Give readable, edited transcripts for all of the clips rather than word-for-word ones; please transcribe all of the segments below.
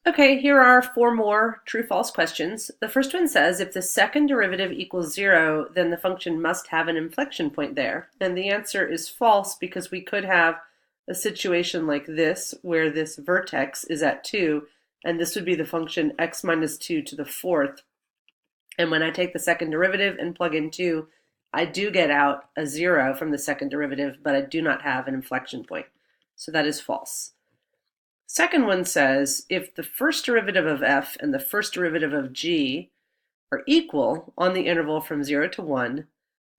Okay, here are four more true-false questions. The first one says, if the second derivative equals 0, then the function must have an inflection point there. And the answer is false because we could have a situation like this where this vertex is at 2, and this would be the function x minus 2 to the fourth. And when I take the second derivative and plug in 2, I do get out a 0 from the second derivative, but I do not have an inflection point. So that is false. Second one says, if the first derivative of f and the first derivative of g are equal on the interval from 0 to 1,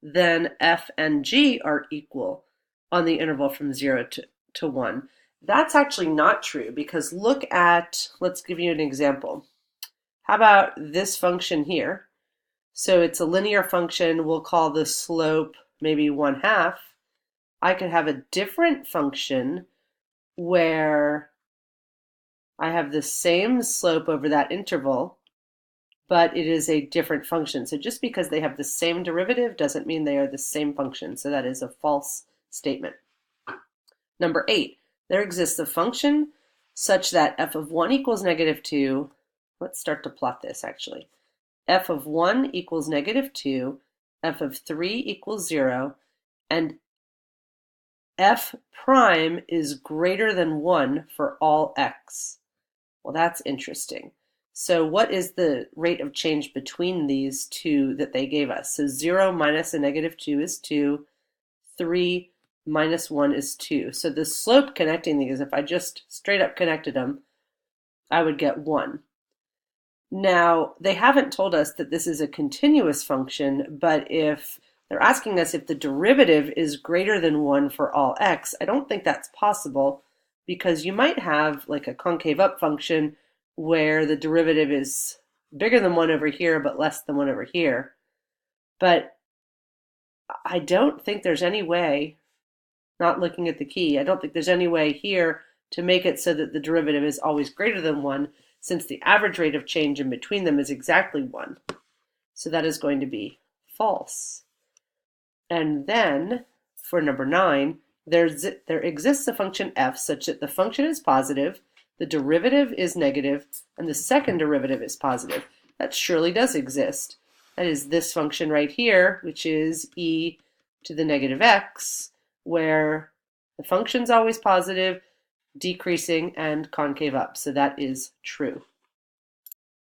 then f and g are equal on the interval from 0 to 1. That's actually not true because look at, let's give you an example. How about this function here? So it's a linear function. We'll call the slope maybe 1/2. I could have a different function where I have the same slope over that interval, but it is a different function. So just because they have the same derivative doesn't mean they are the same function. So that is a false statement. Number 8, there exists a function such that f of 1 equals -2. Let's start to plot this actually. F of 1 equals -2, f of 3 equals 0, and f prime is greater than 1 for all x. Well, that's interesting. So what is the rate of change between these two that they gave us? So 0 minus a -2 is 2, 3 minus 1 is 2. So the slope connecting these, if I just straight up connected them, I would get 1. Now, they haven't told us that this is a continuous function, but if they're asking us if the derivative is greater than 1 for all x, I don't think that's possible because you might have like a concave up function where the derivative is bigger than 1 over here but less than 1 over here. But I don't think there's any way, not looking at the key, I don't think there's any way here to make it so that the derivative is always greater than 1 since the average rate of change in between them is exactly 1. So that is going to be false. And then for number 9, there exists a function f such that the function is positive, the derivative is negative, and the second derivative is positive. That surely does exist. That is this function right here, which is e to the -x, where the function's always positive, decreasing, and concave up. So that is true.